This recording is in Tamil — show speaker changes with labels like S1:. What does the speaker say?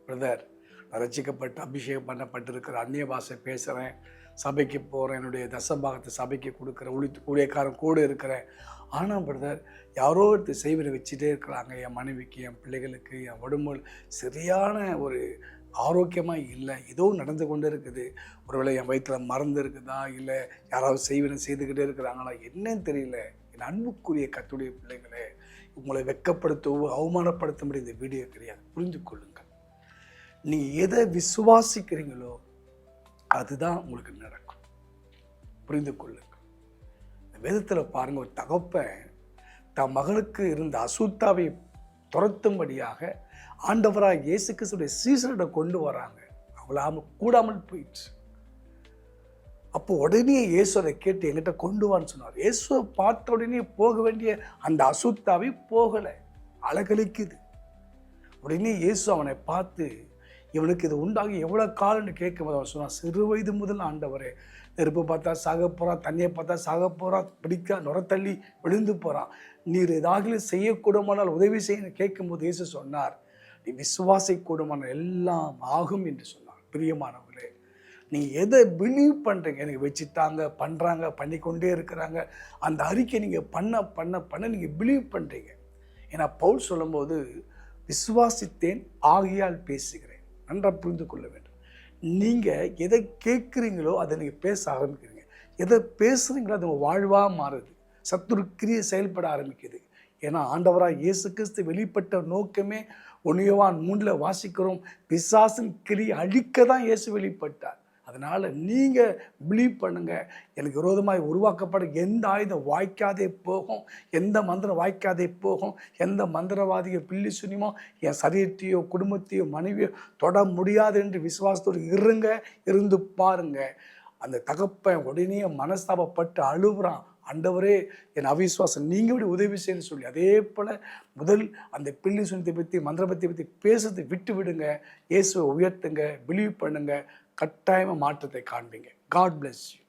S1: பிரதர், நான் ரட்சிக்கப்பட்டு அபிஷேகம் பண்ணப்பட்டிருக்கிற அந்நிய பாஷை பேசுகிறேன், சபைக்கு போகிறேன், என்னுடைய தசபாகத்தை சபைக்கு கொடுக்குறேன், ஊழியக்காரன் கூட இருக்கிறேன். ஆனால் பிரதர், யாரோ ஒருத்தர் செய்வரை வச்சுட்டே இருக்கிறாங்க, என் மனைவிக்கு, என் பிள்ளைகளுக்கு, என் உடம்பு சரியான ஒரு ஆரோக்கியமாக இல்லை, ஏதோ நடந்து கொண்டு இருக்குது. ஒருவேளை என் வயிற்றில் மறந்து இருக்குதா, இல்லை யாராவது செய்வனை செய்துக்கிட்டே இருக்கிறாங்களா, என்னன்னு தெரியல. என் அன்புக்குரிய கர்த்தருடைய பிள்ளைகளே, உங்களை வெட்கப்படுத்தவோ அவமானப்படுத்த முடிய இந்த வீடியோ கிடையாது. புரிந்து கொள்ளுங்கள். நீங்கள் எதை விசுவாசிக்கிறீங்களோ அதுதான் உங்களுக்கு நடக்கும். புரிந்து கொள்ளுங்கள். வேதத்தில் பாருங்கள், ஒரு தகப்பன் தன் மகனுக்கு இருந்த அசுத்தாவை துரத்தும்படியாக ஆண்டவராக இயேசு கிறிஸ்துடைய சீசரிடம் கொண்டு வராங்க. அவளாம கூடாமல் போயிடுச்சு. அப்போ உடனே இயேசு அதை கேட்டு என்கிட்ட கொண்டு வான்னு சொன்னார். இயேசுவை பார்த்த உடனே போக வேண்டிய அந்த அசுத்தாவை போகலை, அலகழிக்குது. உடனே இயேசு அவனை பார்த்து, இவனுக்கு இது உண்டாகி எவ்வளோ காலம்னு கேட்கும்போது அவன் சொன்னான், சிறு வயது முதல் ஆண்டவரே, நெருப்பு பார்த்தா சாக போகிறான், தண்ணியை பார்த்தா சாக போகிறான், பிடிக்க நுரத்தள்ளி விழுந்து போகிறான், நீர் ஏதாவது செய்யக்கூடுமானால் உதவி செய்ய கேட்கும்போது இயேசு சொன்னார், நீ விசுவாசிக்கூடுமானால் எல்லாம் ஆகும் என்று சொன்னார். பிரியமானவர்களே, நீங்கள் எதை பிலீவ் பண்ணுறீங்க, எனக்கு வச்சுட்டாங்க, பண்ணுறாங்க, பண்ணிக்கொண்டே இருக்கிறாங்க, அந்த அறிக்கை நீங்கள் பண்ண பண்ண பண்ண நீங்கள் பிலீவ் பண்ணுறீங்க. ஏன்னா பவுல் சொல்லும்போது, விசுவாசித்தேன் ஆகையால் பேசுகிறேன். நன்றாக புரிந்து கொள்ள வேண்டும். நீங்கள் எதை கேட்குறீங்களோ அதை நீங்கள் பேச ஆரம்பிக்கிறீங்க. எதை பேசுகிறீங்களோ அது உங்கள் வாழ்வாக மாறுது. சத்துரு கிரியை செயல்பட ஆரம்பிக்குது. ஏன்னா ஆண்டவராக இயேசு கிறிஸ்து வெளிப்பட்ட நோக்கமே 1 யோவான் 3 வாசிக்கிறோம், பிசாசின் கிரியை அழிக்க தான் இயேசு வெளிப்பட்டார். அதனால் நீங்கள் பிலீவ் பண்ணுங்கள். எனக்கு விரோதமாக உருவாக்கப்பட எந்த ஆயுதம் வாய்க்காதே போகும், எந்த மந்திரம் வாய்க்காதே போகும், எந்த மந்திரவாதியோ பில்லி சுனிமோ என் சரீரத்தையோ குடும்பத்தையோ மனைவியோ தொட முடியாது என்று விசுவாசத்தோடு இருந்து பாருங்க. அந்த தகப்பன் உடனே மனஸ்தாபப்பட்டு அழுகுறான், ஆண்டவரே என் அவிசுவாசம் நீங்கள் இப்படி உதவி செய்யணும்னு சொல்லி. அதே போல் முதல் அந்த பில்லி சுனித்தை பற்றி மந்திரபத்தை பற்றி பேசுறதை விட்டு விடுங்க. இயேசுவை உயர்த்துங்க, பிலீவ் பண்ணுங்க, கட்டாயமாக மாற்றத்தை காண்பீங்க. God bless you.